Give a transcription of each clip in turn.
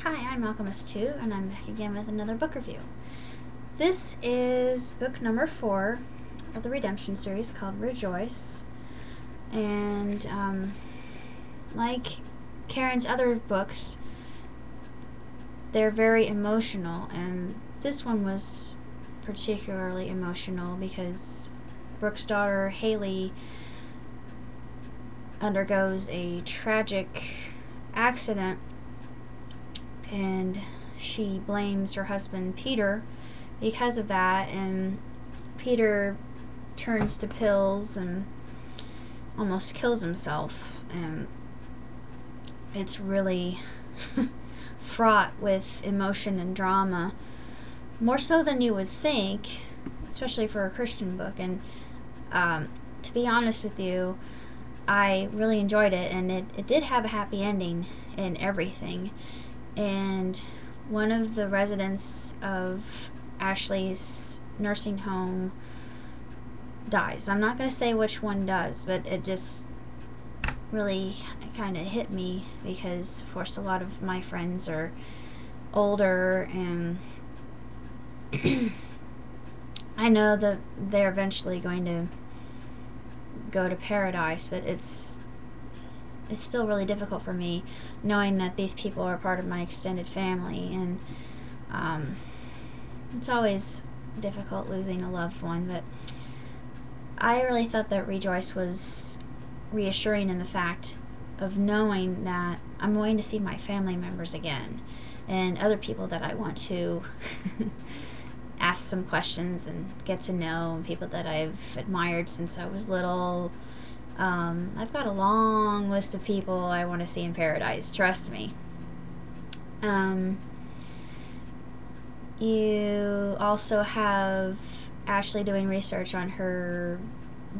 Hi, I'm Alchemist2, and I'm back again with another book review. This is book number 4 of the Redemption series called Rejoice. And like Karen's other books, they're very emotional, and this one was particularly emotional because Brooke's daughter, Haley, undergoes a tragic accident, and she blames her husband Peter because of that, and Peter turns to pills and almost kills himself, and it's really fraught with emotion and drama, more so than you would think, especially for a Christian book. And to be honest with you, I really enjoyed it, and it did have a happy ending and everything. And one of the residents of Ashley's nursing home dies. I'm not going to say which one does, but it just really kind of hit me because, of course, a lot of my friends are older, and I know that they're eventually going to go to paradise, but it's still really difficult for me knowing that these people are part of my extended family, and it's always difficult losing a loved one. But I really thought that Rejoice was reassuring in the fact of knowing that I'm going to see my family members again and other people that I want to ask some questions and get to know, and people that I've admired since I was little. I've got a long list of people I want to see in paradise, trust me. You also have Ashley doing research on her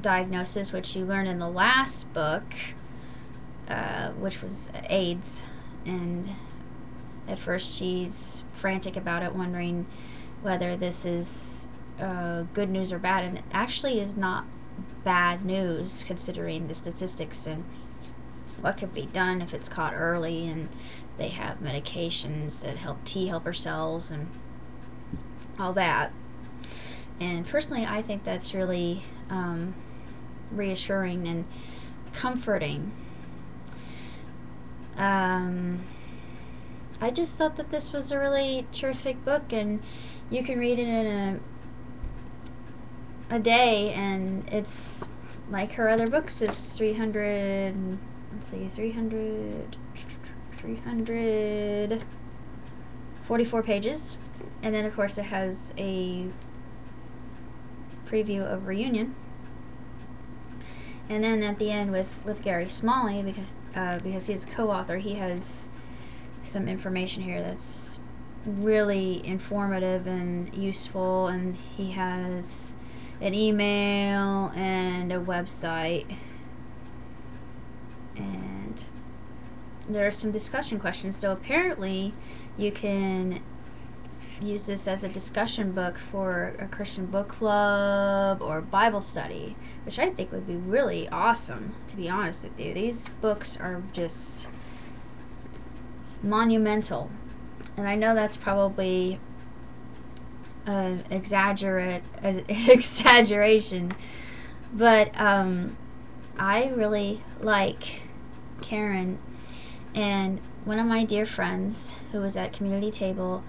diagnosis, which you learned in the last book, which was AIDS. And at first she's frantic about it, wondering whether this is good news or bad, and it actually is not bad news considering the statistics and what could be done if it's caught early. And they have medications that help T helper cells and all that. And personally, I think that's really reassuring and comforting. I just thought that this was a really terrific book, and you can read it in a day, and it's like her other books is 344 pages. And then of course it has a preview of Reunion, and then at the end with Gary Smalley, because he's a co-author, he has some information here that's really informative and useful, and he has an email and a website, and there are some discussion questions. So apparently you can use this as a discussion book for a Christian book club or Bible study, which I think would be really awesome, to be honest with you. These books are just monumental, and I know that's probably an exaggeration, but I really like Karen, and one of my dear friends who was at community table,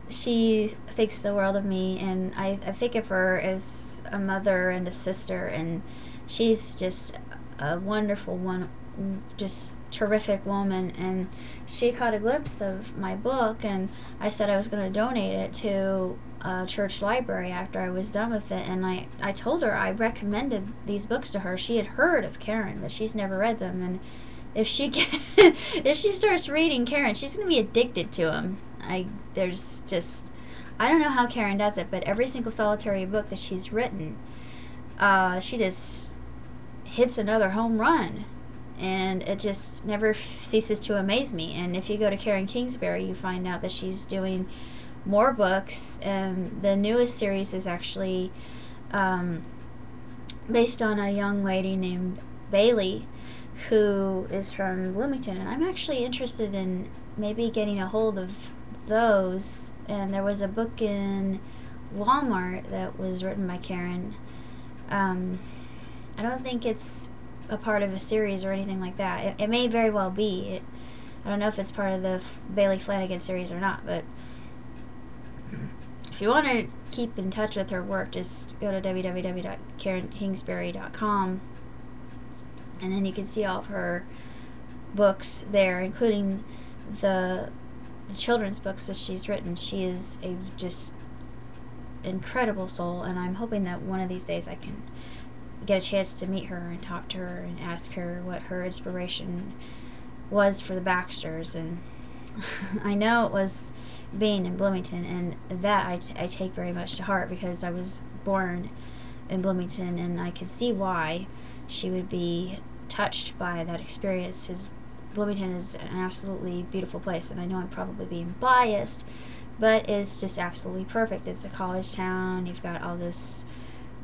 she thinks the world of me, and I think of her as a mother and a sister, and she's just a wonderful one, just terrific woman. And she caught a glimpse of my book, and I said I was going to donate it to a church library after I was done with it, and I told her I recommended these books to her. She had heard of Karen, but she's never read them, and if she starts reading Karen, she's going to be addicted to them. I don't know how Karen does it, but every single solitary book that she's written, she just hits another home run, and it just never ceases to amaze me. And if you go to Karen Kingsbury, you find out that she's doing more books, and the newest series is actually based on a young lady named Bailey, who is from Bloomington, and I'm actually interested in maybe getting a hold of those. And there was a book in Walmart that was written by Karen. I don't think it's a part of a series or anything like that. It may very well be. I don't know if it's part of the Bailey Flanagan series or not, but if you want to keep in touch with her work, just go to www.karenkingsbury.com, and then you can see all of her books there, including the children's books that she's written. She is a just incredible soul, and I'm hoping that one of these days I can get a chance to meet her and talk to her and ask her what her inspiration was for the Baxters. And I know it was being in Bloomington, and that I take very much to heart, because I was born in Bloomington, and I could see why she would be touched by that experience, because Bloomington is an absolutely beautiful place, and I know I'm probably being biased, but it's just absolutely perfect. It's a college town. You've got all this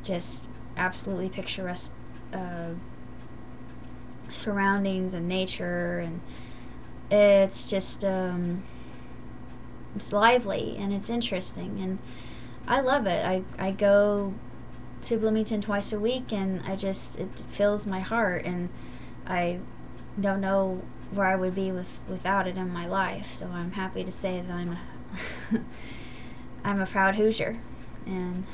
just absolutely picturesque surroundings and nature, and it's just it's lively and it's interesting, and I love it. I go to Bloomington twice a week, and it fills my heart, and I don't know where I would be without it in my life. So I'm happy to say that I'm a proud Hoosier, and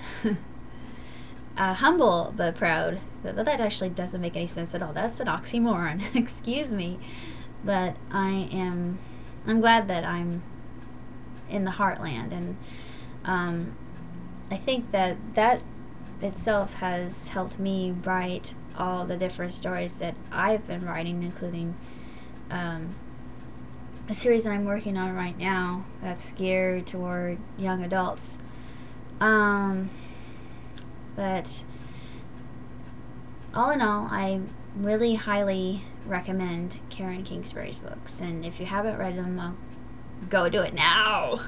humble but proud. But that actually doesn't make any sense at all. That's an oxymoron. Excuse me. But I'm glad that I'm in the heartland, and I think that itself has helped me write all the different stories that I've been writing, including a series that I'm working on right now that's geared toward young adults. But all in all, I really highly recommend Karen Kingsbury's books, and if you haven't read them, go do it now.